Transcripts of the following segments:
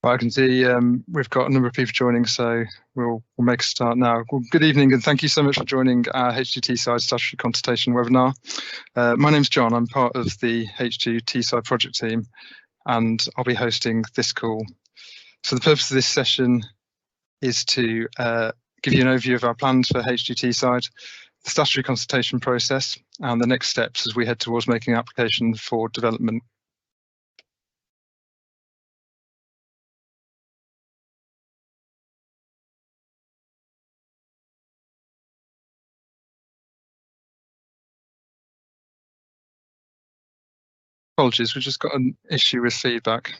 Well, I can see we've got a number of people joining, so we'll make a start now. Well, good evening, and thank you so much for joining our H2Teesside Statutory Consultation webinar. My name's John. I'm part of the H2Teesside project team, and I'll be hosting this call. So the purpose of this session is to give you an overview of our plans for H2Teesside, the statutory consultation process, and the next steps as we head towards making an application for development. Apologies, we've just got an issue with feedback.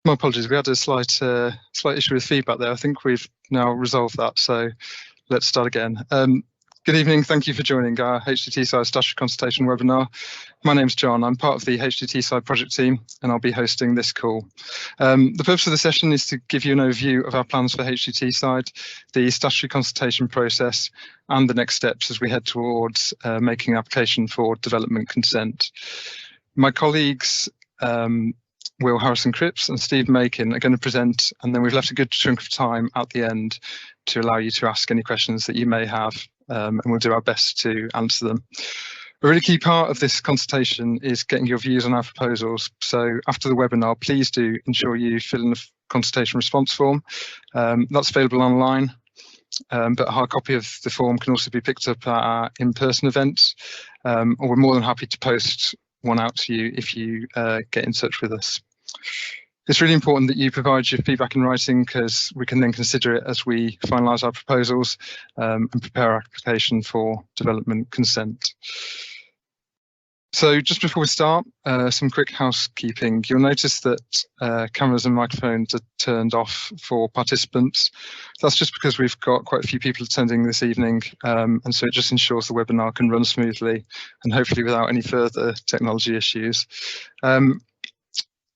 My apologies, we had a slight issue with feedback there. I think we've now resolved that, so let's start again. Good evening, thank you for joining our H2Teesside Statutory Consultation webinar. My name's John, I'm part of the H2Teesside project team, and I'll be hosting this call. The purpose of the session is to give you an overview of our plans for H2Teesside, the statutory consultation process, and the next steps as we head towards making an application for development consent. My colleagues, Will Harrison-Cripps and Steve Makin are going to present, and then we've left a good chunk of time at the end to allow you to ask any questions that you may have, and we'll do our best to answer them. A really key part of this consultation is getting your views on our proposals. So after the webinar, please do ensure you fill in the consultation response form. That's available online, but a hard copy of the form can also be picked up at our in-person events, or we're more than happy to post one out to you if you get in touch with us. It's really important that you provide your feedback in writing because we can then consider it as we finalise our proposals and prepare our application for development consent. So just before we start, some quick housekeeping. You'll notice that cameras and microphones are turned off for participants. That's just because we've got quite a few people attending this evening, and so it just ensures the webinar can run smoothly and hopefully without any further technology issues.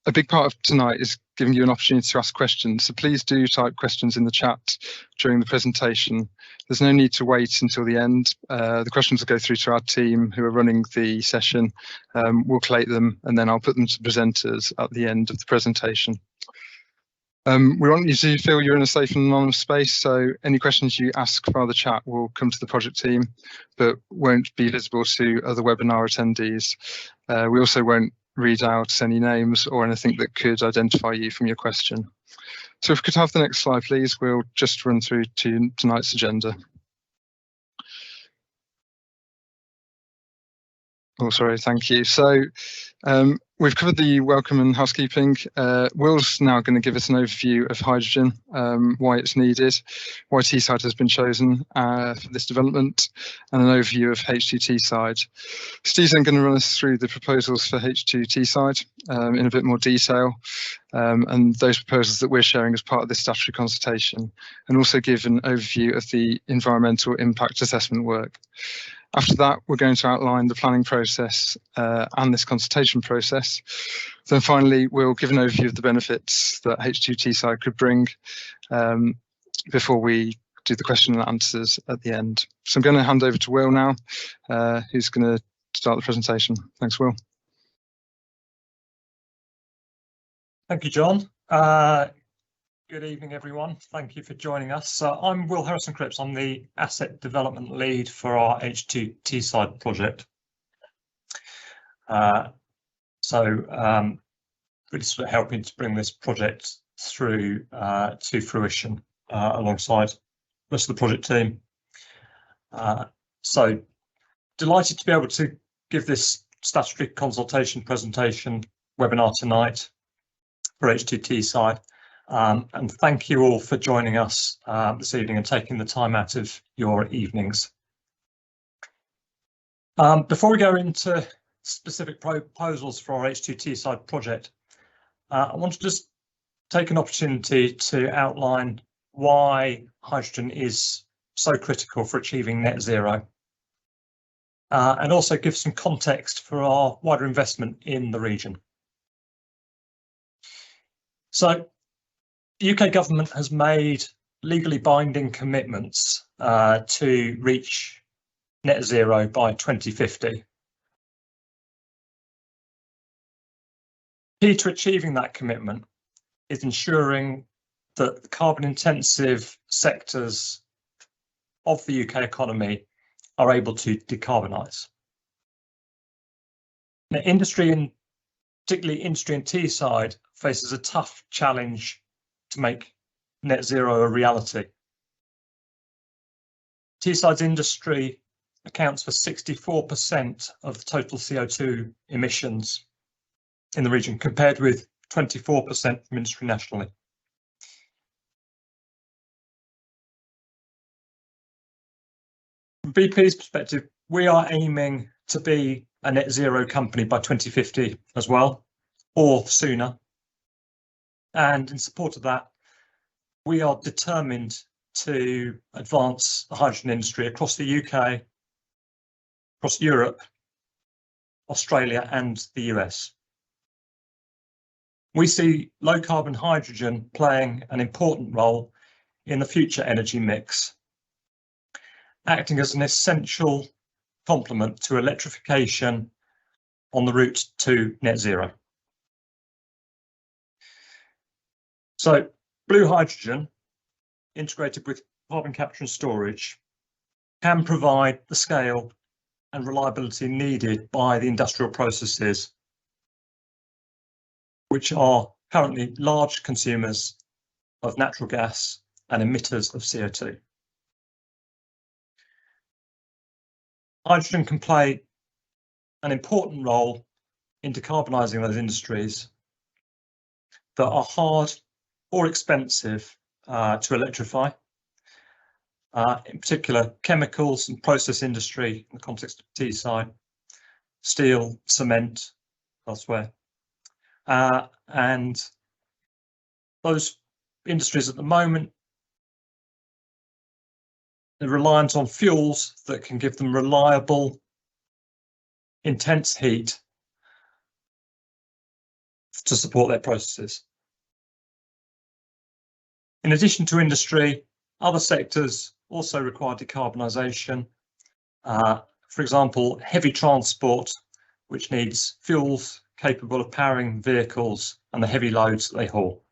A big part of tonight is giving you an opportunity to ask questions, so please do type questions in the chat during the presentation. There's no need to wait until the end. The questions will go through to our team who are running the session. We'll collate them and then I'll put them to presenters at the end of the presentation. We want you to feel you're in a safe and anonymous space, so any questions you ask via the chat will come to the project team, but won't be visible to other webinar attendees. We also won't read out any names or anything that could identify you from your question. So if we could have the next slide, please, we'll just run through to tonight's agenda. Oh, sorry, thank you. So we've covered the welcome and housekeeping. Will's now going to give us an overview of hydrogen, why it's needed, why Teesside has been chosen for this development, and an overview of H2Teesside. Steve's then going to run us through the proposals for H2Teesside in a bit more detail, and those proposals that we're sharing as part of this statutory consultation, and also give an overview of the environmental impact assessment work. After that, we're going to outline the planning process and this consultation process. Then finally, we'll give an overview of the benefits that H2Teesside could bring before we do the question and answers at the end. So I'm going to hand over to Will now, who's going to start the presentation. Thanks, Will. Thank you, John. Good evening, everyone. Thank you for joining us. I'm Will Harrison-Cripps. I'm the Asset Development Lead for our H2Teesside project. The really sort of helping to bring this project through to fruition alongside the rest of the project team. So delighted to be able to give this statutory consultation presentation webinar tonight for H2Teesside. And thank you all for joining us this evening and taking the time out of your evenings. Before we go into specific proposals for our H2Teesside project, I want to just take an opportunity to outline why hydrogen is so critical for achieving net zero, and also give some context for our wider investment in the region. So the UK government has made legally binding commitments to reach net zero by 2050. Key to achieving that commitment is ensuring that the carbon intensive sectors of the UK economy are able to decarbonise. Now, industry, and particularly industry in Teesside, faces a tough challenge to make net zero a reality. Teesside's industry accounts for 64% of the total CO2 emissions in the region, compared with 24% from industry nationally. From BP's perspective, we are aiming to be a net zero company by 2050 as well, or sooner. And in support of that, we are determined to advance the hydrogen industry across the UK, across Europe, Australia and the US. We see low carbon hydrogen playing an important role in the future energy mix, acting as an essential complement to electrification on the route to net zero. So blue hydrogen, integrated with carbon capture and storage, can provide the scale and reliability needed by the industrial processes, which are currently large consumers of natural gas and emitters of CO2. Hydrogen can play an important role in decarbonising those industries that are hard or expensive to electrify, in particular chemicals and process industry in the context of Teesside, steel, cement, elsewhere. And those industries at the moment, they're reliant on fuels that can give them reliable, intense heat to support their processes. In addition to industry, other sectors also require decarbonisation. For example, heavy transport, which needs fuels capable of powering vehicles and the heavy loads that they haul.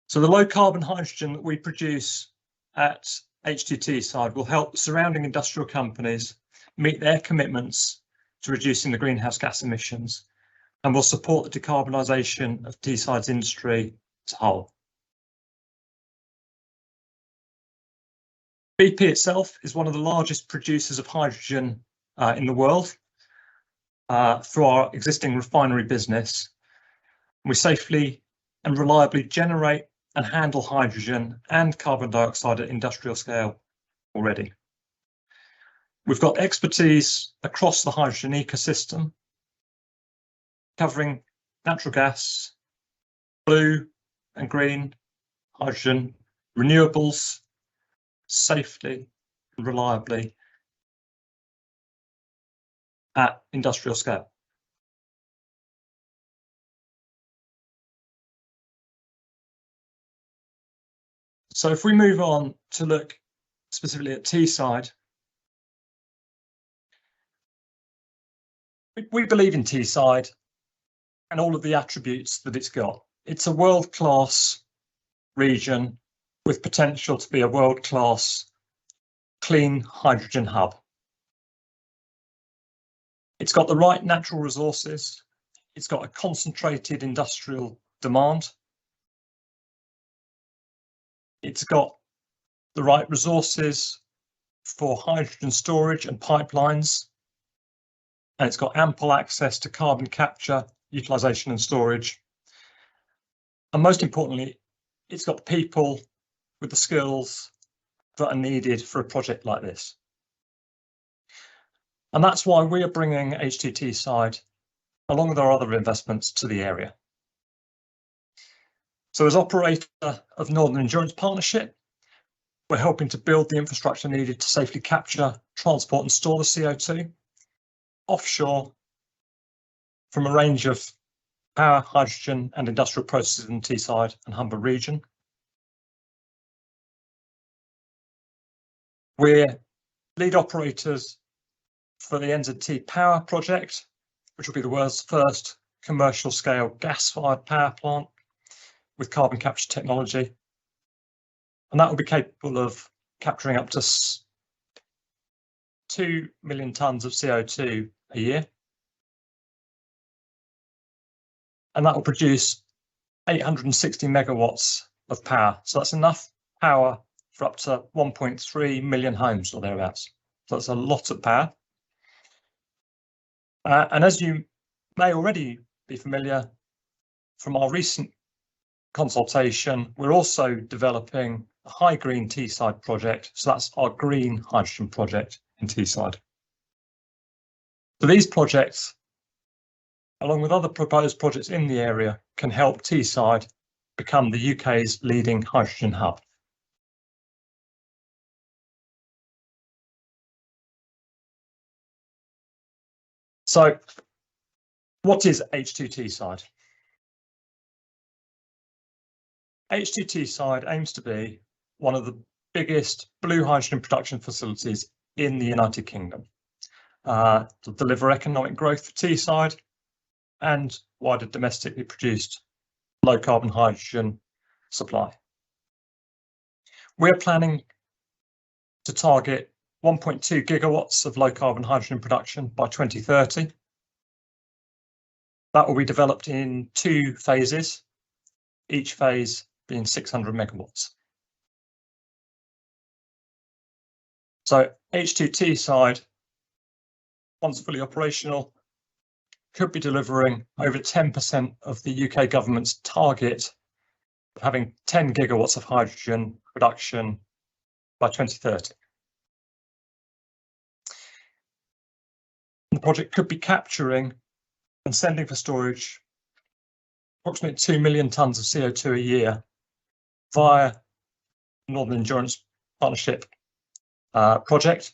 So the low carbon hydrogen that we produce at H2Teesside will help surrounding industrial companies meet their commitments to reducing the greenhouse gas emissions, and will support the decarbonisation of Teesside's industry as a whole. BP itself is one of the largest producers of hydrogen in the world through our existing refinery business. We safely and reliably generate and handle hydrogen and carbon dioxide at industrial scale already. We've got expertise across the hydrogen ecosystem, covering natural gas, blue and green hydrogen, renewables, safely and reliably at industrial scale. So if we move on to look specifically at Teesside, we believe in Teesside and all of the attributes that it's got. It's a world-class region with potential to be a world-class clean hydrogen hub. It's got the right natural resources. It's got a concentrated industrial demand. It's got the right resources for hydrogen storage and pipelines. And it's got ample access to carbon capture, utilisation and storage. And most importantly, it's got people with the skills that are needed for a project like this. And that's why we are bringing H2Teesside, along with our other investments, to the area. So as operator of Northern Endurance Partnership, we're helping to build the infrastructure needed to safely capture, transport and store the CO2 offshore from a range of power, hydrogen and industrial processes in the Teesside and Humber region. We're lead operators for the NZT Power project, which will be the world's first commercial scale gas-fired power plant with carbon capture technology. And that will be capable of capturing up to 2 million tonnes of CO2 a year. And that will produce 860 megawatts of power. So that's enough power for up to 1.3 million homes or thereabouts. So that's a lot of power. And as you may already be familiar from our recent consultation, we're also developing a high green Teesside project. So that's our green hydrogen project in Teesside. So these projects, along with other proposed projects in the area, can help Teesside become the UK's leading hydrogen hub. So what is H2Teesside? H2Teesside aims to be one of the biggest blue hydrogen production facilities in the United Kingdom to deliver economic growth for Teesside and wider domestically produced low carbon hydrogen supply. We're planning to target 1.2 gigawatts of low carbon hydrogen production by 2030. That will be developed in 2 phases, each phase being 600 megawatts. So H2Teesside, once fully operational, could be delivering over 10% of the UK government's target of having 10 gigawatts of hydrogen production by 2030. The project could be capturing and sending for storage approximately 2 million tonnes of CO2 a year via Northern Endurance Partnership project.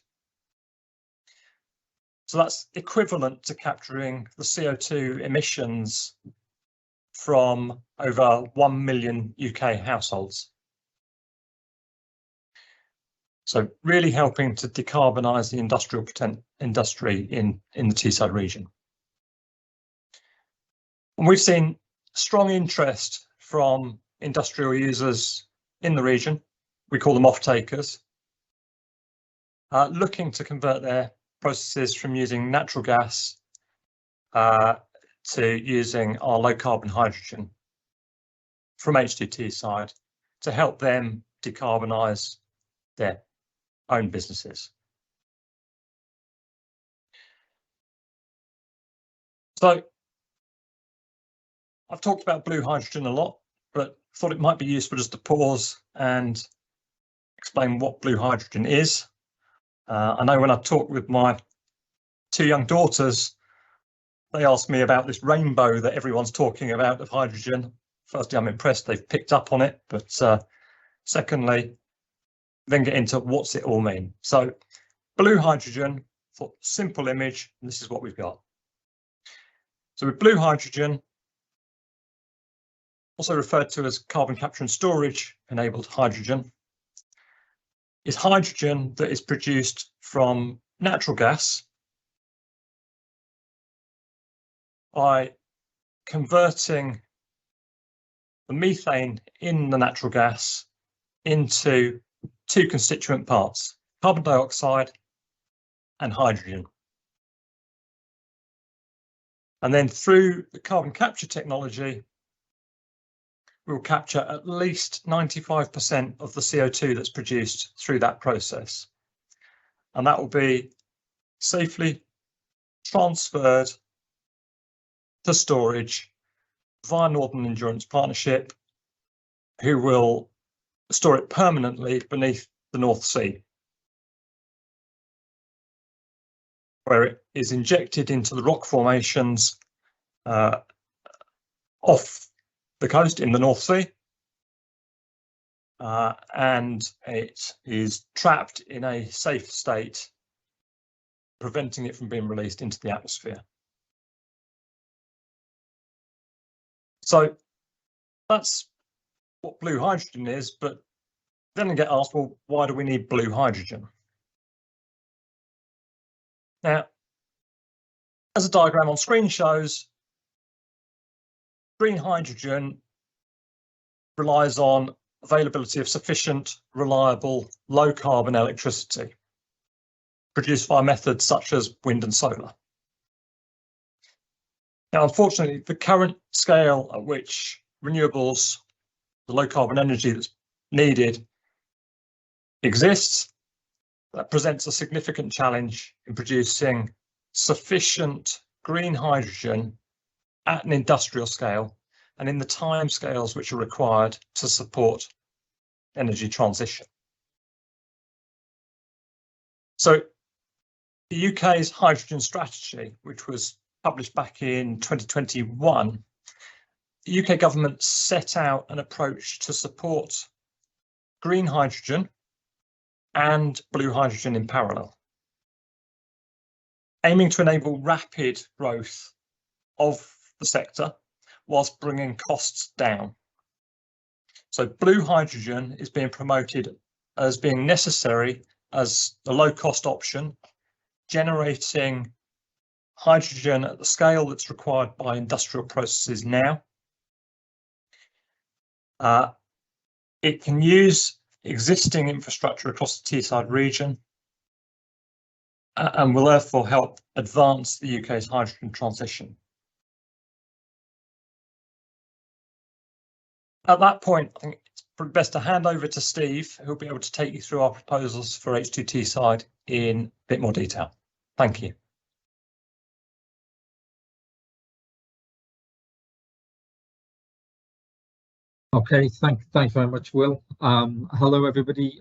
So that's equivalent to capturing the CO2 emissions from over 1 million UK households. So really helping to decarbonise the industrial industry in the Teesside region. And we've seen strong interest from industrial users in the region. We call them off-takers, looking to convert their processes from using natural gas to using our low carbon hydrogen from H2Teesside to help them decarbonise their own businesses. So I've talked about blue hydrogen a lot, but thought it might be useful just to pause and explain what blue hydrogen is. I know when I talked with my 2 young daughters, they asked me about this rainbow that everyone's talking about of hydrogen. Firstly, I'm impressed they've picked up on it, but secondly, then get into what's it all mean. So blue hydrogen, for simple image, and this is what we've got. So with blue hydrogen, also referred to as carbon capture and storage enabled hydrogen, is hydrogen that is produced from natural gas by converting the methane in the natural gas into 2 constituent parts, carbon dioxide and hydrogen. And then through the carbon capture technology, we'll capture at least 95% of the CO2 that's produced through that process. And that will be safely transferred to storage via Northern Endurance Partnership, who will store it permanently beneath the North Sea, where it is injected into the rock formations off the coast in the North Sea, and it is trapped in a safe state, preventing it from being released into the atmosphere. So that's what blue hydrogen is, but then I get asked, well, why do we need blue hydrogen? Now, as a diagram on screen shows, green hydrogen relies on availability of sufficient, reliable, low carbon electricity produced via methods such as wind and solar. Now, unfortunately, the current scale at which renewables, the low carbon energy that's needed, exists, that presents a significant challenge in producing sufficient green hydrogen at an industrial scale and in the time scales which are required to support energy transition. So the UK's hydrogen strategy, which was published back in 2021, the UK government set out an approach to support green hydrogen and blue hydrogen in parallel, aiming to enable rapid growth of the sector whilst bringing costs down. So blue hydrogen is being promoted as being necessary as a low-cost option, generating hydrogen at the scale that's required by industrial processes now. It can use existing infrastructure across the Teesside region and will therefore help advance the UK's hydrogen transition. At that point, I think it's probably best to hand over to Steve, who'll be able to take you through our proposals for H2Teesside in a bit more detail. Thank you. Okay, thanks very much, Will. Hello, everybody.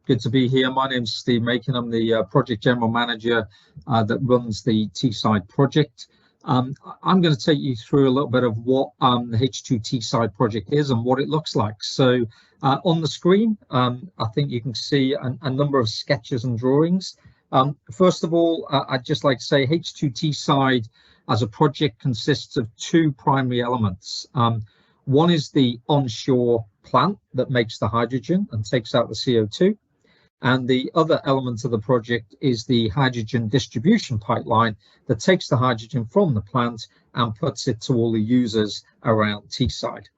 Good to be here. My name's Steve Macon. I'm the project general manager that runs the Teesside project. I'm going to take you through a little bit of what the H2Teesside project is and what it looks like. So on the screen, I think you can see a number of sketches and drawings. First of all, I'd just like to say H2Teesside as a project consists of two primary elements. One is the onshore plant that makes the hydrogen and takes out the CO2. And the other element of the project is the hydrogen distribution pipeline that takes the hydrogen from the plant and puts it to all the users around Teesside.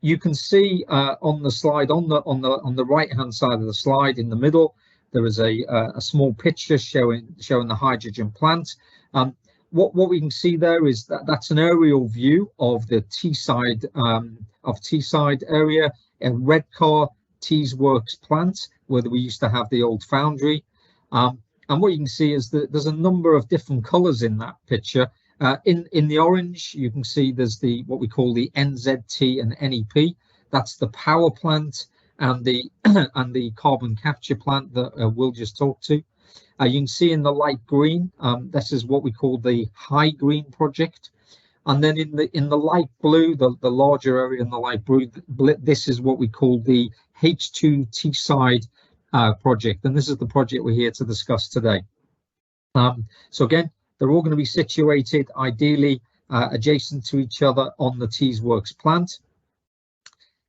You can see on the slide, on the right-hand side of the slide, in the middle, there is a small picture showing the hydrogen plant. What we can see there is that's an aerial view of the Teesside area, in Redcar Teesworks plant, where we used to have the old foundry. And what you can see is that there's a number of different colours in that picture. In the orange, you can see there's what we call the NZT and NEP. That's the power plant and the carbon capture plant that we'll just talk to. You can see in the light green, this is what we call the high green project. And then in the light blue, the larger area in the light blue, this is what we call the H2Teesside project. And this is the project we're here to discuss today. So again, they're all going to be situated ideally adjacent to each other on the Teesworks plant.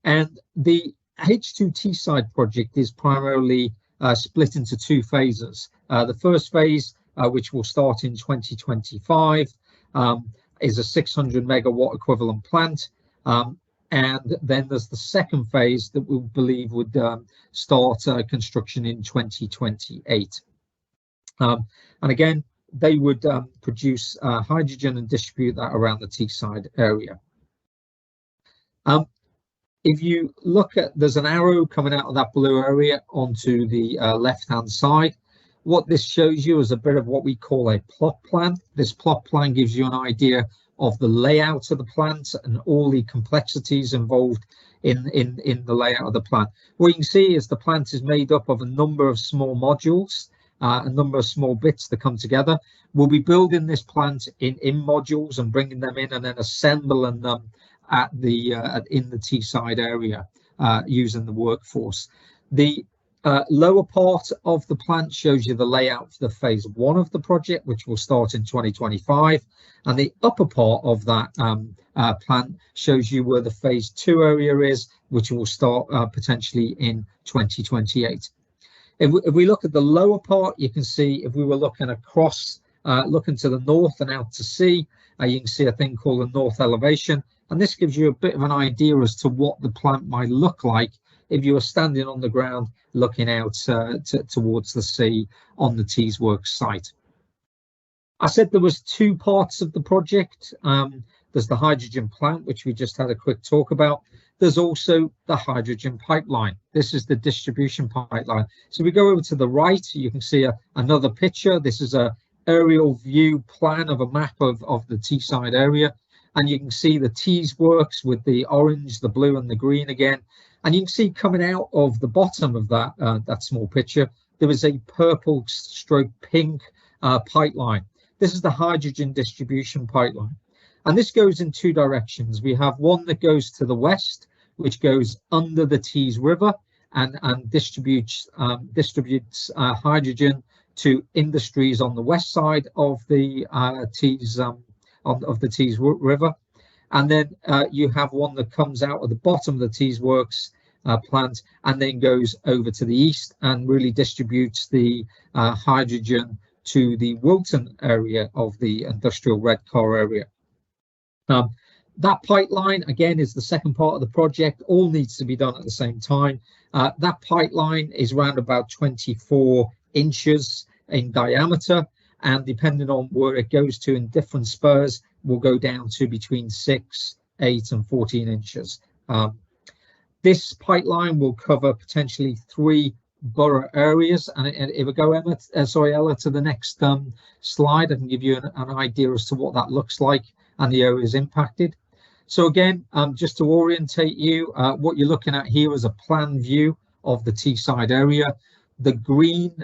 And the H2Teesside project is primarily split into two phases. The first phase, which will start in 2025, is a 600 megawatt equivalent plant. And then there's the second phase that we believe would start construction in 2028. And again, they would produce hydrogen and distribute that around the Teesside area. If you look at, there's an arrow coming out of that blue area onto the left-hand side. What this shows you is a bit of what we call a plot plan. This plot plan gives you an idea of the layout of the plant and all the complexities involved in the layout of the plant. What you can see is the plant is made up of a number of small modules, a number of small bits that come together. We'll be building this plant in modules and bringing them in and then assembling them at the in the Teesside area using the workforce. The lower part of the plant shows you the layout for the phase 1 of the project, which will start in 2025, and the upper part of that plant shows you where the phase 2 area is, which will start potentially in 2028. If we look at the lower part, you can see if we were looking across, looking to the north and out to sea, you can see a thing called the north elevation, and this gives you a bit of an idea as to what the plant might look like if you were standing on the ground looking out towards the sea on the Teesworks site. I said there was 2 parts of the project. There's the hydrogen plant, which we just had a quick talk about. There's also the hydrogen pipeline. This is the distribution pipeline. So we go over to the right, you can see another picture. This is a aerial view plan of a map of the Teesside area. And you can see the Teesworks with the orange, the blue and the green again. And you can see coming out of the bottom of that small picture, there is a purple stroke pink pipeline. This is the hydrogen distribution pipeline. And this goes in 2 directions. We have one that goes to the west, which goes under the Tees River and distributes hydrogen to industries on the west side of the Tees River. And then you have one that comes out of the bottom of the Teesworks plant and then goes over to the east and really distributes the hydrogen to the Wilton area of the industrial Redcar area. That pipeline, again, is the second part of the project. All needs to be done at the same time. That pipeline is around about 24 inches in diameter, and depending on where it goes to in different spurs, will go down to between 6, 8 and 14 inches. This pipeline will cover potentially 3 borough areas, and if we go Ella to the next slide, I can give you an idea as to what that looks like and the areas impacted. So again, just to orientate you, what you're looking at here is a plan view of the Teesside area. The green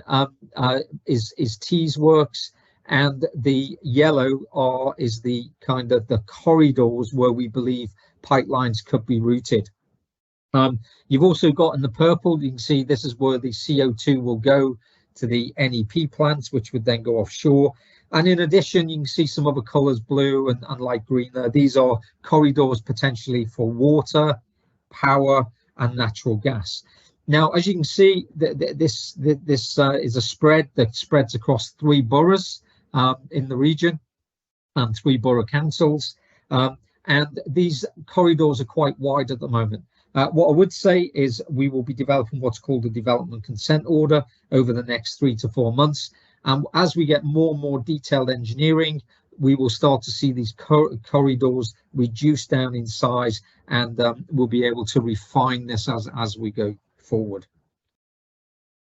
is Teesworks, and the yellow is the kind of the corridors where we believe pipelines could be routed. You've also got in the purple, you can see this is where the CO2 will go to the NEP plants, which would then go offshore. And in addition, you can see some other colours, blue and light green there. These are corridors potentially for water, power and natural gas. Now, as you can see, this is a spread that spreads across 3 boroughs in the region and 3 borough councils. And these corridors are quite wide at the moment. What I would say is we will be developing what's called a development consent order over the next 3 to 4 months. And as we get more and more detailed engineering, we will start to see these corridors reduce down in size, and we'll be able to refine this as we go forward.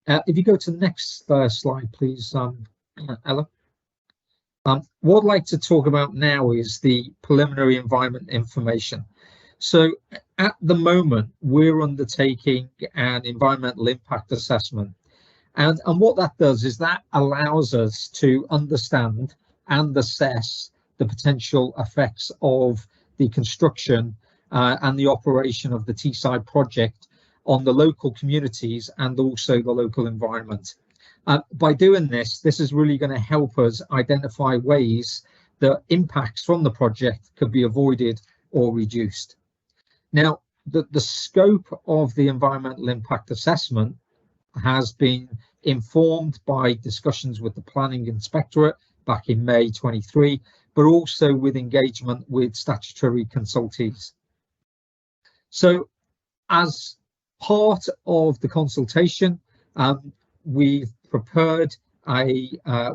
If you go to the next slide, please, Ella. What I'd like to talk about now is the preliminary environment information. So at the moment, we're undertaking an environmental impact assessment. And what that does is that allows us to understand and assess the potential effects of the construction and the operation of the Teesside project on the local communities and also the local environment. By doing this is really going to help us identify ways that impacts from the project could be avoided or reduced. Now, the scope of the environmental impact assessment has been informed by discussions with the Planning Inspectorate back in May 23, but also with engagement with statutory consultees. So as part of the consultation, we've prepared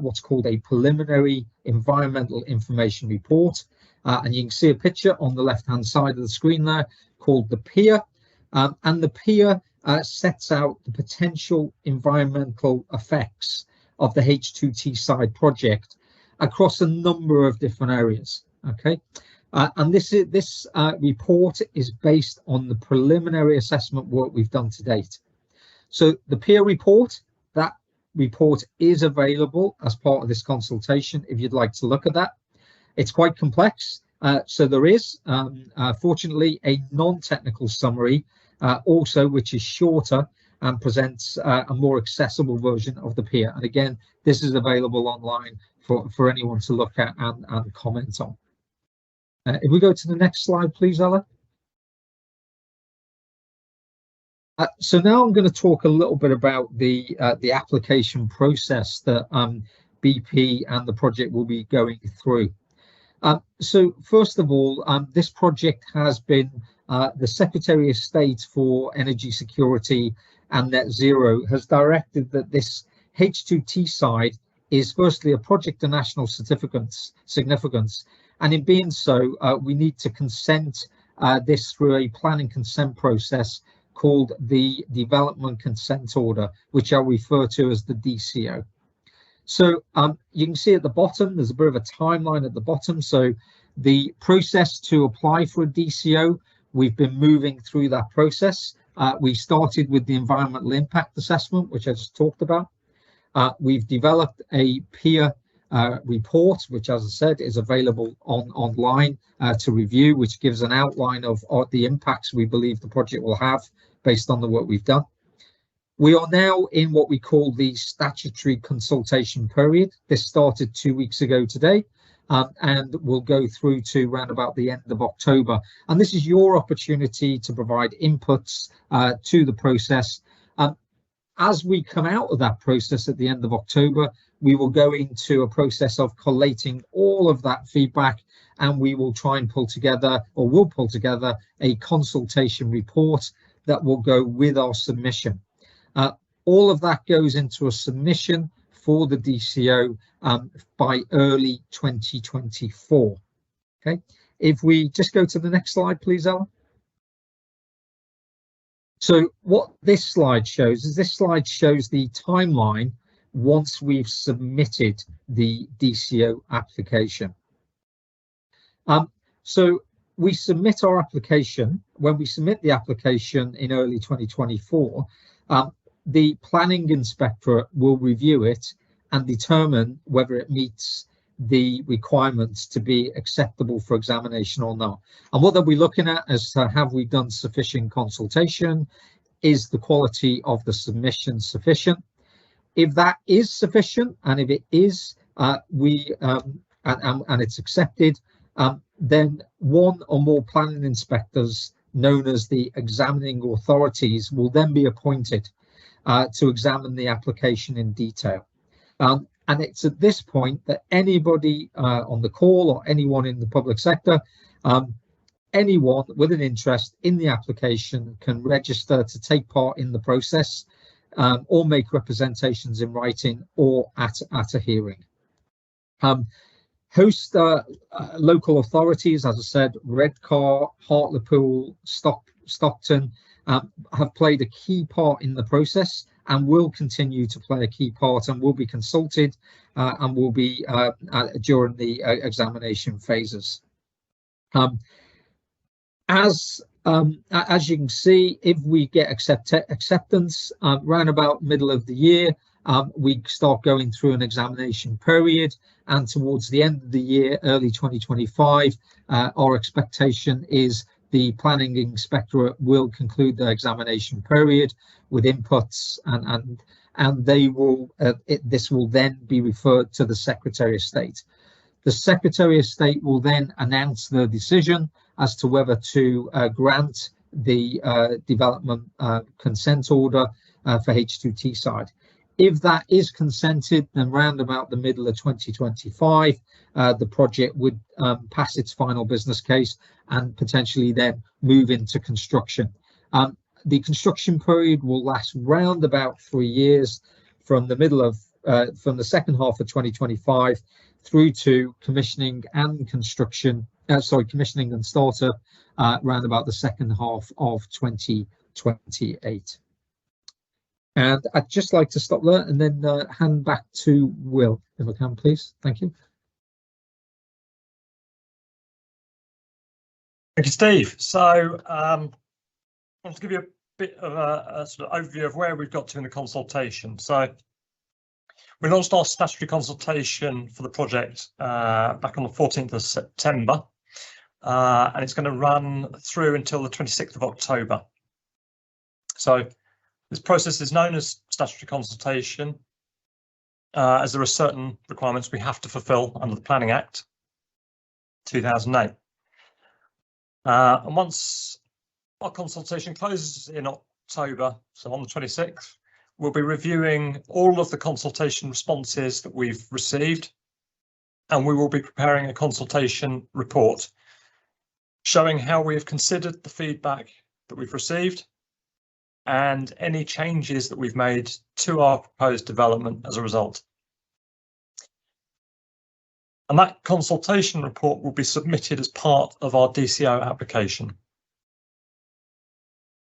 what's called a preliminary environmental information report, and you can see a picture on the left-hand side of the screen there called the PIA, and the PIA sets out the potential environmental effects of the H2Teesside project across a number of different areas. Okay, and this report is based on the preliminary assessment work we've done to date. So the PIA report, that report is available as part of this consultation if you'd like to look at that. It's quite complex, so there is fortunately a non-technical summary also, which is shorter and presents a more accessible version of the PIA. And again, this is available online for anyone to look at and comment on. If we go to the next slide, please, Ella. So now I'm going to talk a little bit about the application process that BP and the project will be going through. So first of all, this project has been the Secretary of State for Energy Security and Net Zero has directed that this H2Teesside is firstly a project of national significance, and in being so, we need to consent this through a planning consent process called the Development Consent Order, which I'll refer to as the DCO. So you can see at the bottom, there's a bit of a timeline at the bottom. So the process to apply for a DCO, we've been moving through that process. We started with the environmental impact assessment, which I just talked about. We've developed a PIA report, which, as I said, is available online to review, which gives an outline of the impacts we believe the project will have based on the work we've done. We are now in what we call the statutory consultation period. This started 2 weeks ago today, and will go through to around about the end of October. And this is your opportunity to provide inputs to the process. As we come out of that process at the end of October, we will go into a process of collating all of that feedback, and we will try and pull together, or will pull together, a consultation report that will go with our submission. All of that goes into a submission for the DCO by early 2024. Okay, if we just go to the next slide, please, Ella. So what this slide shows is the timeline once we've submitted the DCO application. So we submit our application. When we submit the application in early 2024, the planning inspectorate will review it and determine whether it meets the requirements to be acceptable for examination or not. And what they'll be looking at is have we done sufficient consultation? Is the quality of the submission sufficient? If that is sufficient, and if it is, and it's accepted, then one or more planning inspectors, known as the examining authorities, will then be appointed to examine the application in detail. And it's at this point that anybody on the call, or anyone in the public sector, anyone with an interest in the application, can register to take part in the process, or make representations in writing or at a hearing. Host local authorities, as I said, Redcar, Hartlepool, Stockton, have played a key part in the process and will continue to play a key part, and will be consulted and will be during the examination phases. As you can see, if we get acceptance around about middle of the year, we start going through an examination period, and towards the end of the year, early 2025, our expectation is the planning inspectorate will conclude the examination period with inputs, and they will this will then be referred to the Secretary of State. The Secretary of State will then announce the decision as to whether to grant the development consent order for H2Teesside. If that is consented, then round about the middle of 2025, the project would pass its final business case and potentially then move into construction. The construction period will last round about 3 years, from the middle of from the second half of 2025 through to commissioning and construction, commissioning and startup around about the second half of 2028. And I'd just like to stop there and then hand back to Will, if I can, please. Thank you. Thank you, Steve. So I want to give you a bit of a sort of overview of where we've got to in the consultation. So we launched our statutory consultation for the project back on the 14th of September, and it's going to run through until the 26th of October. So this process is known as statutory consultation, as there are certain requirements we have to fulfil under the Planning Act 2008. And once our consultation closes in October, so on the 26th, we'll be reviewing all of the consultation responses that we've received, and we will be preparing a consultation report showing how we have considered the feedback that we've received and any changes that we've made to our proposed development as a result. And that consultation report will be submitted as part of our DCO application.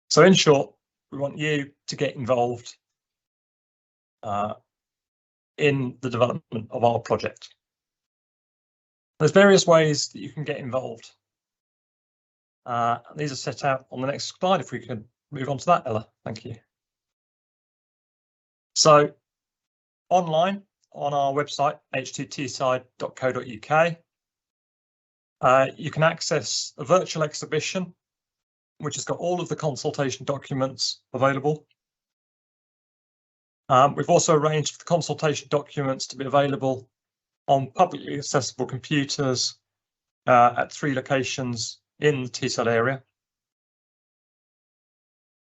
So in short, we want you to get involved in the development of our project. There's various ways that you can get involved. These are set out on the next slide. If we could move on to that, Ella, thank you. So online on our website, h2teesside.co.uk, you can access a virtual exhibition which has got all of the consultation documents available. We've also arranged for the consultation documents to be available on publicly accessible computers at 3 locations in the Teesside area.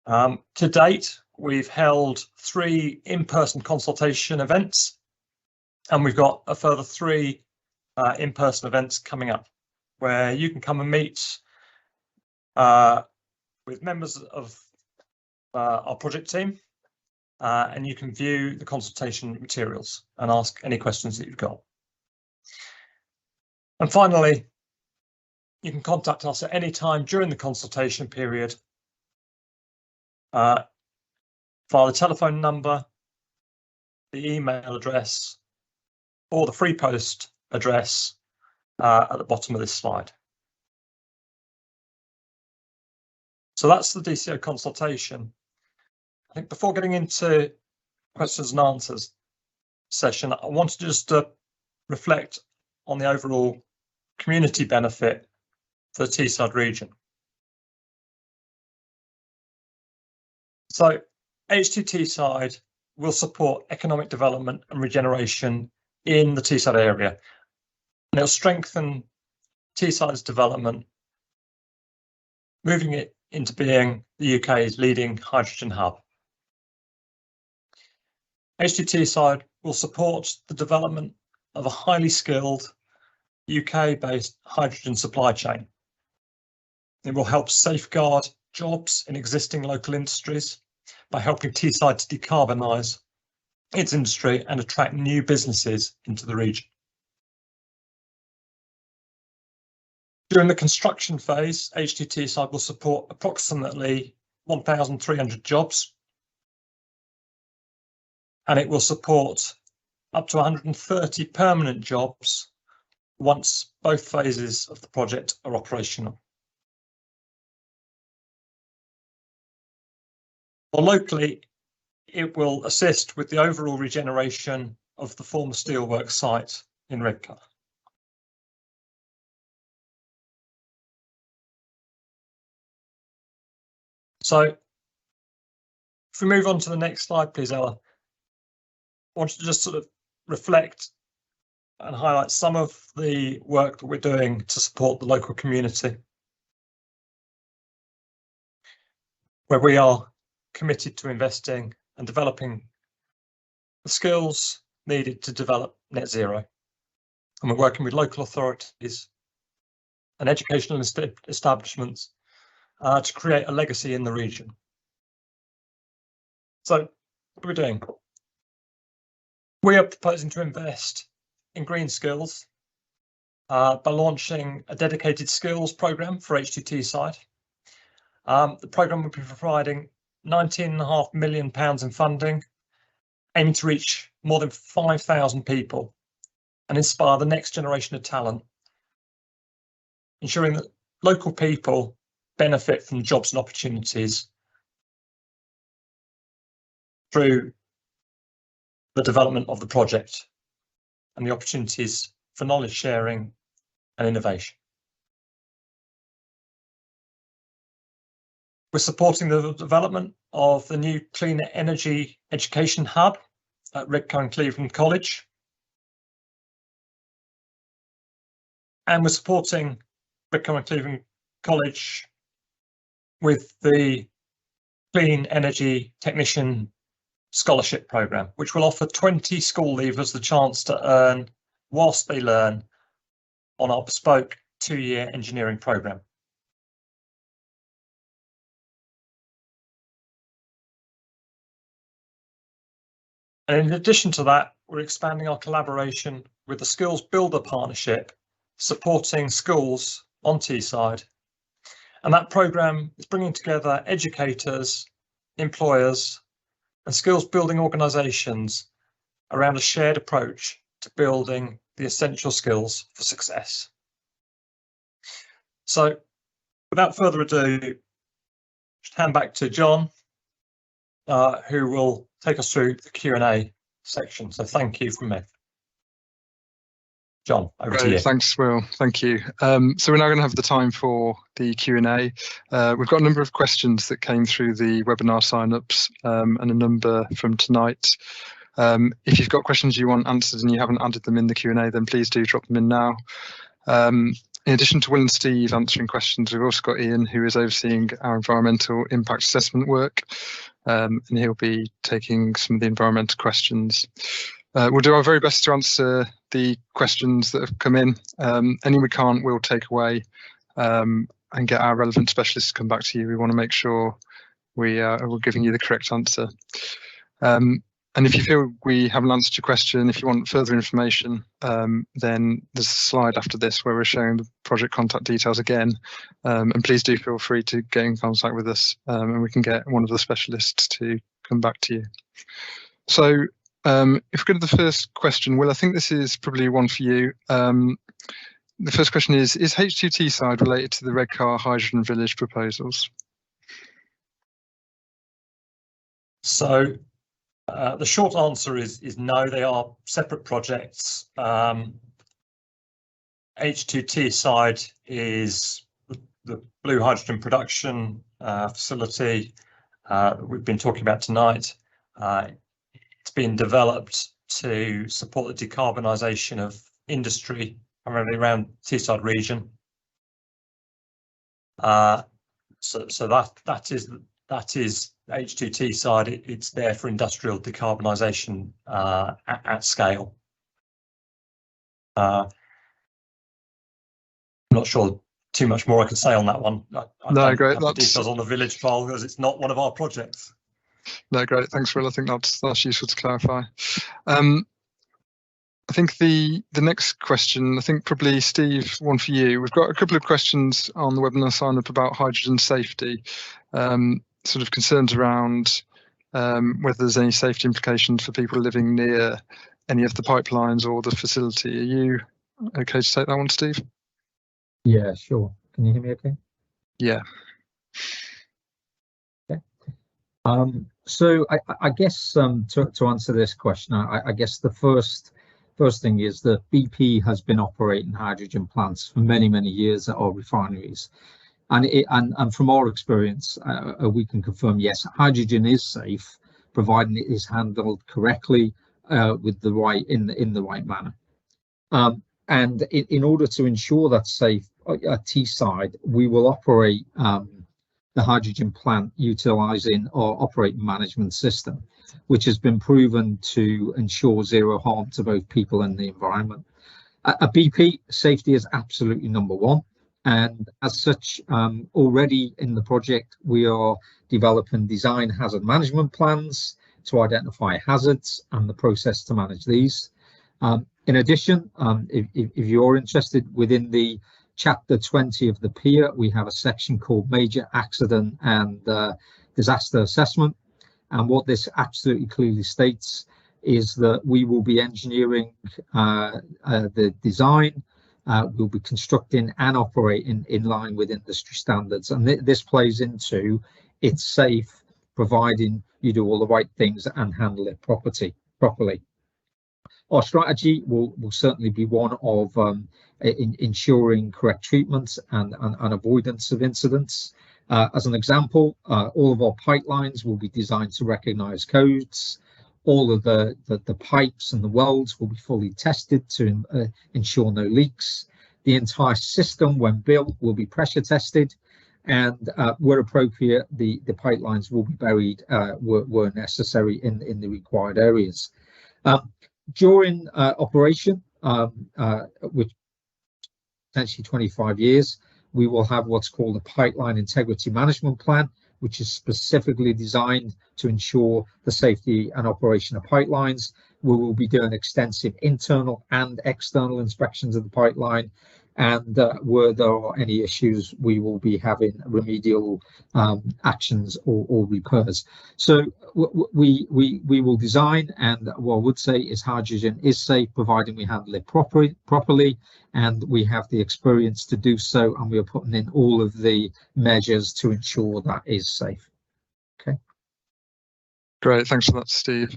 To date, we've held 3 in-person consultation events, and we've got a further 3 in-person events coming up where you can come and meet with members of our project team, and you can view the consultation materials and ask any questions that you've got. And finally, you can contact us at any time during the consultation period via the telephone number, the email address, or the free post address at the bottom of this slide. So that's the DCO consultation. I think before getting into questions and answers session, I wanted just to reflect on the overall community benefit for the Teesside region. So H2Teesside will support economic development and regeneration in the Teesside area, and it'll strengthen Teesside's development, moving it into being the UK's leading hydrogen hub. H2Teesside will support the development of a highly skilled UK-based hydrogen supply chain. It will help safeguard jobs in existing local industries by helping Teesside to decarbonise its industry and attract new businesses into the region. During the construction phase, H2Teesside will support approximately 1,300 jobs, and it will support up to 130 permanent jobs once both phases of the project are operational. Or locally, it will assist with the overall regeneration of the former steelworks site in Redcar. So if we move on to the next slide, please, Ella. I want to just sort of reflect and highlight some of the work that we're doing to support the local community, where we are committed to investing and developing the skills needed to develop net zero. And we're working with local authorities and educational establishments to create a legacy in the region. So what are we doing? We are proposing to invest in green skills by launching a dedicated skills programme for H2Teesside. The programme will be providing £19.5 million in funding, aiming to reach more than 5,000 people and inspire the next generation of talent, ensuring that local people benefit from jobs and opportunities through the development of the project and the opportunities for knowledge sharing and innovation. We're supporting the development of the new Clean Energy Education Hub at Redcar and Cleveland College. And we're supporting Redcar and Cleveland College with the Clean Energy Technician Scholarship Programme, which will offer 20 school leavers the chance to earn whilst they learn on our bespoke 2-year engineering programme. And in addition to that, we're expanding our collaboration with the Skills Builder Partnership, supporting schools on Teesside. And that programme is bringing together educators, employers, and skills building organisations around a shared approach to building the essential skills for success. So, without further ado, just hand back to John, who will take us through the Q&A section. So thank you from me. John, over to you. Thanks, Will. Thank you. So we're now going to have the time for the Q&A. We've got a number of questions that came through the webinar sign-ups and a number from tonight. If you've got questions you want answered and you haven't added them in the Q&A, then please do drop them in now. In addition to Will and Steve answering questions, we've also got Ian, who is overseeing our environmental impact assessment work, and he'll be taking some of the environmental questions. We'll do our very best to answer the questions that have come in. Any we can't, we'll take away and get our relevant specialists to come back to you. We want to make sure we're giving you the correct answer. And if you feel we haven't answered your question, if you want further information, then there's a slide after this where we're showing the project contact details again. And please do feel free to get in contact with us and we can get one of the specialists to come back to you. So if we go to the first question, Will, I think this is probably one for you. The first question is H2Teesside related to the Redcar Hydrogen Village proposals? So the short answer is no, they are separate projects. H2Teesside is the blue hydrogen production facility we've been talking about tonight. It's been developed to support the decarbonisation of industry primarily around Teesside region. So that is H2Teesside. It's there for industrial decarbonisation at scale. I'm not sure too much more I can say on that one. No, great. Have the details on the village trial because it's not one of our projects. No, great. Thanks, Will. I think that's useful to clarify. I think the next question, I think probably Steve, one for you. We've got a couple of questions on the webinar sign up about hydrogen safety, sort of concerns around whether there's any safety implications for people living near any of the pipelines or the facility. Are you okay to take that one, Steve? Yeah, sure. Can you hear me okay? Yeah. Okay. So I guess to answer this question, I guess the first thing is that BP has been operating hydrogen plants for many years at our refineries, and from our experience, we can confirm yes, hydrogen is safe, providing it is handled correctly with the right in the right manner. And in order to ensure that's safe at Teesside, we will operate the hydrogen plant utilising our operating management system, which has been proven to ensure zero harm to both people and the environment. At BP, safety is absolutely number one. And as such, already in the project, we are developing design hazard management plans to identify hazards and the process to manage these. In addition, if you're interested, within the Chapter 20 of the PIA, we have a section called Major Accident and Disaster Assessment. And what this absolutely clearly states is that we will be engineering the design, we'll be constructing and operating in line with industry standards. And this plays into it's safe, providing you do all the right things and handle it properly. Our strategy will certainly be one of ensuring correct treatments and avoidance of incidents. As an example, all of our pipelines will be designed to recognise codes. All of the pipes and the welds will be fully tested to ensure no leaks. The entire system, when built, will be pressure tested, and where appropriate, the pipelines will be buried where necessary in the required areas. During operation, which potentially 25 years, we will have what's called a pipeline integrity management plan, which is specifically designed to ensure the safety and operation of pipelines. We will be doing extensive internal and external inspections of the pipeline, and where there are any issues, we will be having remedial actions or repairs. So we will design, and what I would say is hydrogen is safe, providing we handle it properly, and we have the experience to do so, and we are putting in all of the measures to ensure that is safe. Okay. Great, thanks for that, Steve.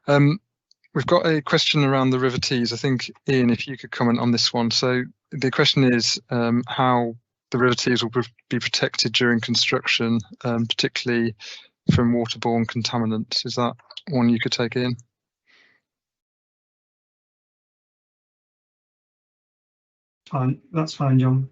We've got a question around the River Tees. I think, Ian, if you could comment on this one. So the question is how the River Tees will be protected during construction, particularly from waterborne contaminants. Is that one you could take, Ian? Fine, that's fine, John.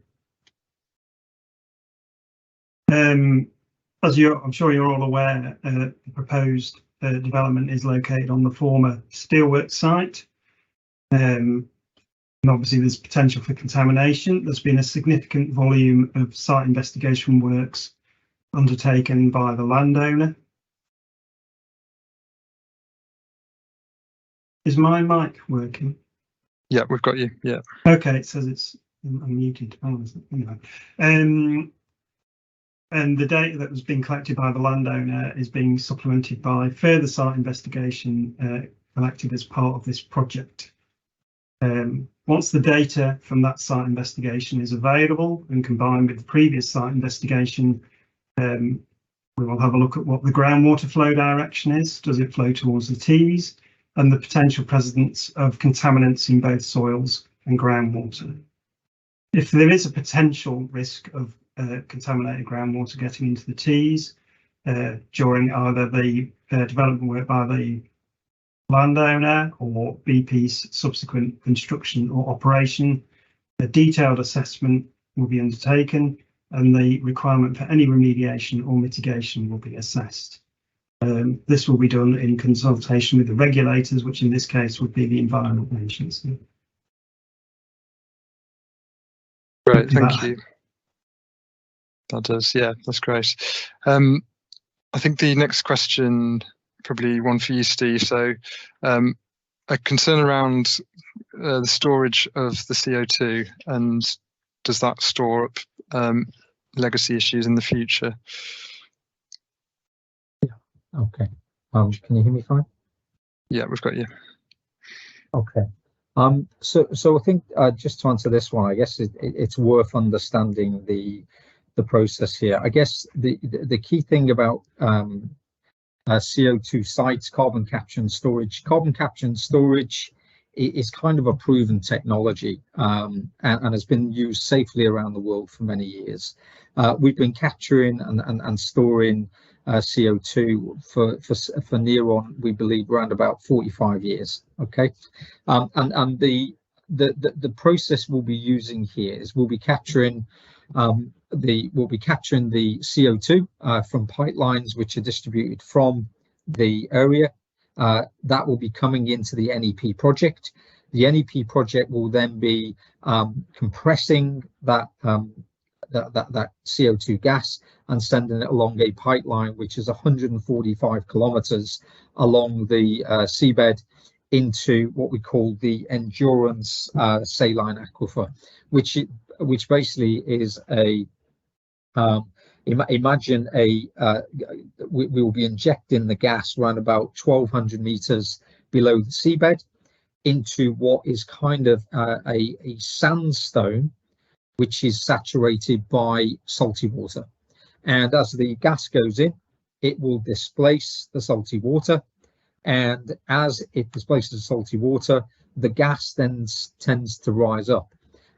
As I'm sure you're all aware, the proposed development is located on the former steelworks site. And obviously there's potential for contamination. There's been a significant volume of site investigation works undertaken by the landowner. Is my mic working? Yeah, we've got you. Yeah. Okay, it says it's unmuted. Oh, anyway. And the data that was being collected by the landowner is being supplemented by further site investigation collected as part of this project. Once the data from that site investigation is available and combined with the previous site investigation, we will have a look at what the groundwater flow direction is. Does it flow towards the Tees? And the potential presence of contaminants in both soils and groundwater. If there is a potential risk of contaminated groundwater getting into the Tees during either the development work by the landowner or BP's subsequent construction or operation, a detailed assessment will be undertaken and the requirement for any remediation or mitigation will be assessed. This will be done in consultation with the regulators, which in this case would be the Environment Agency. Great, thank you. That does, yeah, that's great. I think the next question, probably one for you, Steve. So a concern around the storage of the CO2, and does that store up legacy issues in the future? Yeah, okay. Can you hear me fine? Yeah, we've got you. Okay. So I think just to answer this one, I guess it's worth understanding the process here. I guess the key thing about CO2 sites, carbon capture and storage. Carbon capture and storage is kind of a proven technology and has been used safely around the world for many years. We've been capturing and storing CO2 for near on, we believe, around about 45 years. Okay, and the process we'll be using here is we'll be capturing the CO2 from pipelines which are distributed from the area. That will be coming into the NEP project. The NEP project will then be compressing that that CO2 gas and sending it along a pipeline which is 145 kilometers along the seabed into what we call the Endurance saline aquifer, which basically is a imagine we will be injecting the gas around about 1,200 meters below the seabed into what is kind of a sandstone which is saturated by salty water. And as the gas goes in, it will displace the salty water. And as it displaces the salty water, the gas then tends to rise up.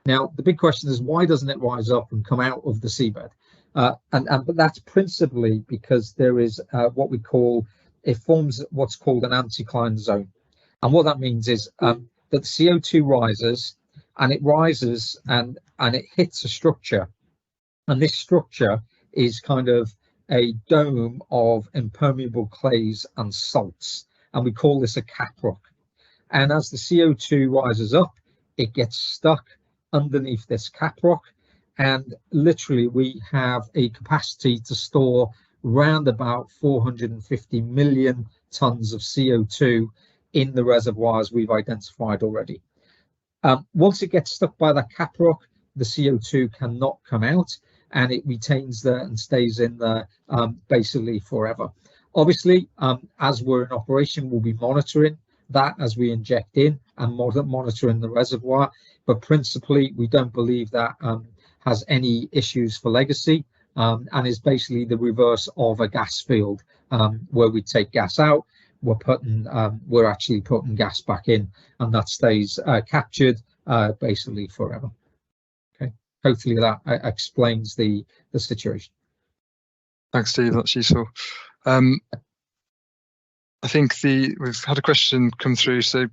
Now, the big question is, why doesn't it rise up and come out of the seabed? But that's principally because there is what we call, it forms what's called an anticline zone. And what that means is that the CO2 rises, and it rises and it hits a structure. And this structure is kind of a dome of impermeable clays and salts. And we call this a cap rock. And as the CO2 rises up, it gets stuck underneath this cap rock. And literally, we have a capacity to store round about 450 million tons of CO2 in the reservoirs we've identified already. Once it gets stuck by that cap rock, the CO2 cannot come out, and it retains there and stays in there basically forever. Obviously, as we're in operation, we'll be monitoring that as we inject in and monitoring the reservoir. But principally, we don't believe that has any issues for legacy, and is basically the reverse of a gas field, where we take gas out, we're actually putting gas back in, and that stays captured basically forever. Okay, hopefully that explains the situation. Thanks, Steve. That's useful. I think we've had a question come through. So,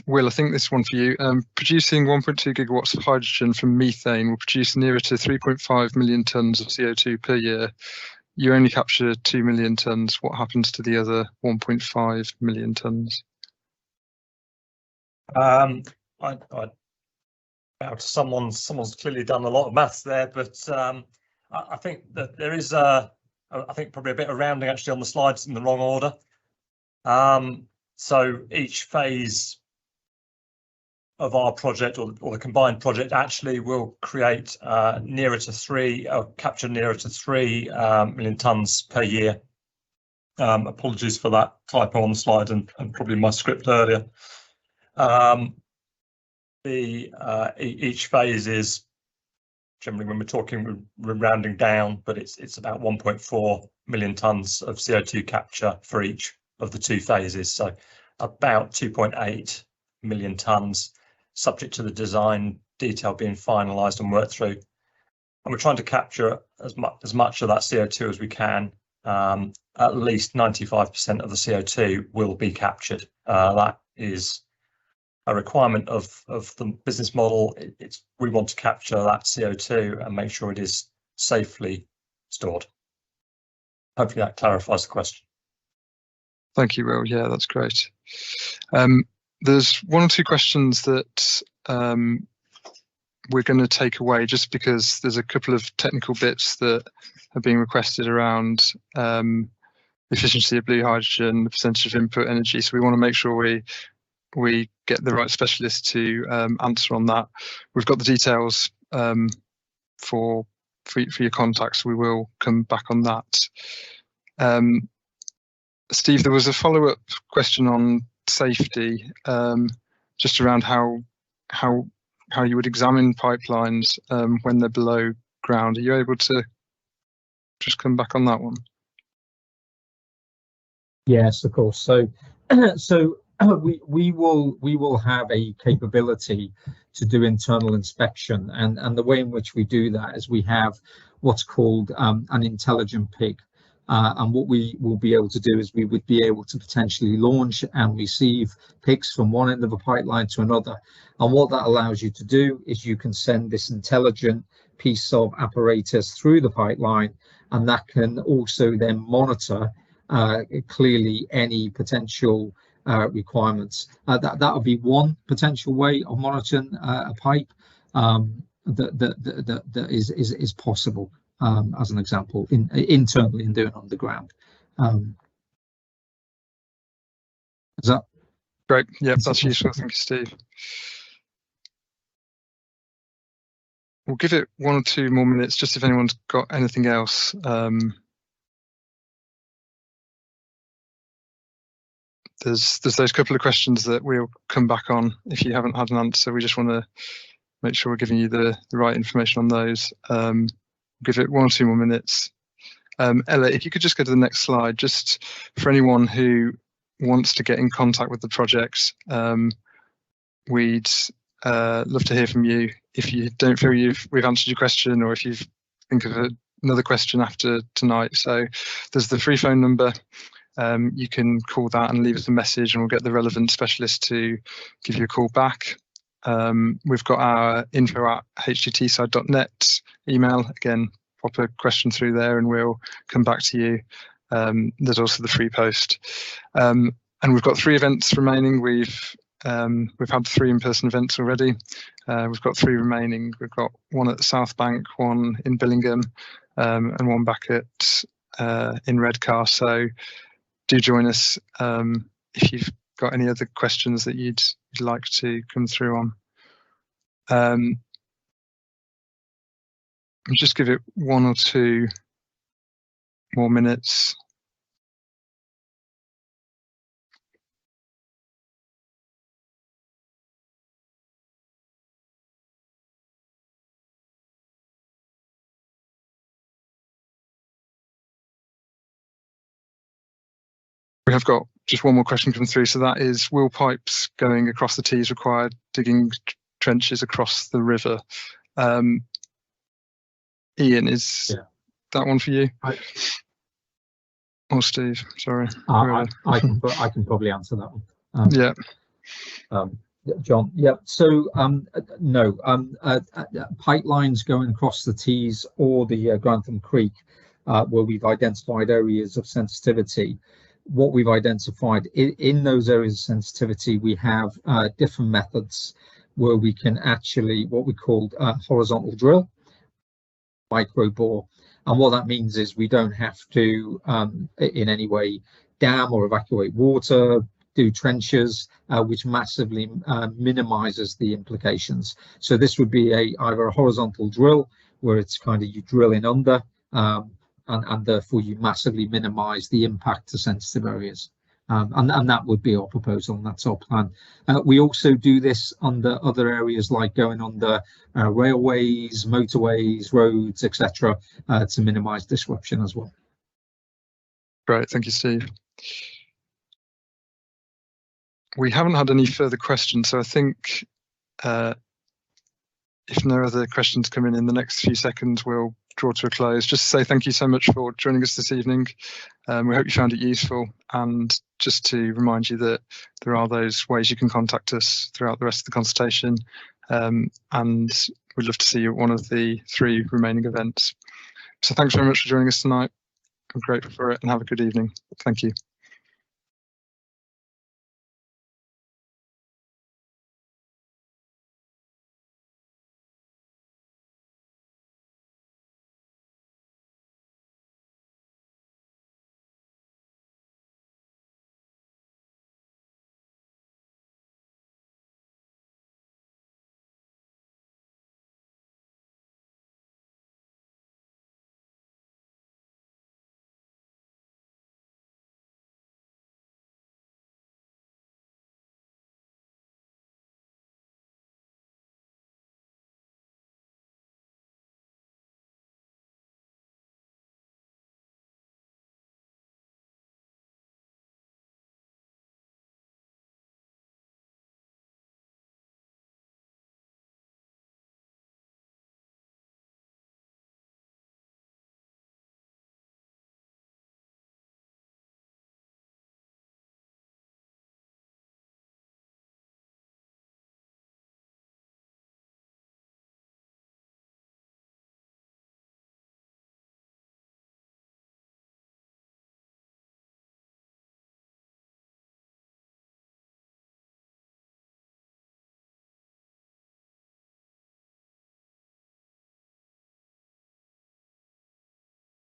Will, I think this one for you. Producing 1.2 gigawatts of hydrogen from methane will produce nearer to 3.5 million tons of CO2 per year. You only capture 2 million tons. What happens to the other 1.5 million tons? Someone's clearly done a lot of maths there, but I think that there is I think probably a bit of rounding actually on the slides in the wrong order. So each phase of our project, or the combined project, actually will create capture nearer to 3 million tons per year. Apologies for that typo on the slide and probably my script earlier. Each phase is generally, when we're talking, we're rounding down, but it's about 1.4 million tons of CO2 capture for each of the two phases. So about 2.8 million tons, subject to the design detail being finalised and worked through. And we're trying to capture as much of that CO2 as we can. At least 95% of the CO2 will be captured. That is a requirement of the business model. We want to capture that CO2 and make sure it is safely stored. Hopefully that clarifies the question. Thank you, Will. Yeah, that's great. There's one or two questions that we're going to take away, just because there's a couple of technical bits that are being requested around efficiency of blue hydrogen, the percentage of input energy. So we want to make sure we get the right specialist to answer on that. We've got the details for your contacts. We will come back on that. Steve, there was a follow-up question on safety, just around how you would examine pipelines when they're below ground. Are you able to just come back on that one? Yes, of course. So we will have a capability to do internal inspection, and the way in which we do that is we have what's called an intelligent pig. And what we will be able to do is we would be able to potentially launch and receive pigs from one end of a pipeline to another. And what that allows you to do is you can send this intelligent piece of apparatus through the pipeline, and that can also then monitor clearly any potential requirements. That would be one potential way of monitoring a pipe. that is possible, as an example, internally in doing underground. Is that great? Yeah, that's useful. Thank you, Steve. We'll give it 1 or 2 more minutes, just if anyone's got anything else. There's those couple of questions that we'll come back on if you haven't had an answer. We just want to make sure we're giving you the right information on those. Give it 1 or 2 more minutes. Ella, if you could just go to the next slide, just for anyone who wants to get in contact with the project, we'd love to hear from you. If you don't feel we've answered your question, or if you think of another question after tonight, so there's the free phone number. You can call that and leave us a message, and we'll get the relevant specialist to give you a call back. We've got our info@h2teesside.net email. Again, pop a question through there and we'll come back to you. There's also the free post. And we've got 3 events remaining. We've had 3 in-person events already. We've got 3 remaining. We've got 1 at the South Bank, 1 in Billingham, and 1 back at in Redcar. So do join us if you've got any other questions that you'd like to come through on. I'll just give it 1 or 2 more minutes. We have got just 1 more question come through. So that is, will pipes going across the Tees require digging trenches across the river? Ian, is that one for you? Or Steve? Sorry. I can probably answer that one. Yeah. John. Yeah. So no, pipelines going across the Tees or the Grantham Creek, where we've identified areas of sensitivity. What we've identified in those areas of sensitivity, we have different methods where we can actually what we call horizontal drill, micro bore, and what that means is we don't have to in any way dam or evacuate water, do trenches, which massively minimizes the implications. So this would be either a horizontal drill where it's kind of you drill in under, and therefore you massively minimize the impact to sensitive areas. And that would be our proposal, and that's our plan. We also do this under other areas like going under railways, motorways, roads, etc., to minimize disruption as well. Great, thank you, Steve. We haven't had any further questions, so I think if no other questions come in the next few seconds, we'll draw to a close. Just to say thank you so much for joining us this evening. We hope you found it useful, and just to remind you that there are those ways you can contact us throughout the rest of the consultation, and we'd love to see you at one of the 3 remaining events. So thanks very much for joining us tonight. I'm grateful for it, and have a good evening. Thank you.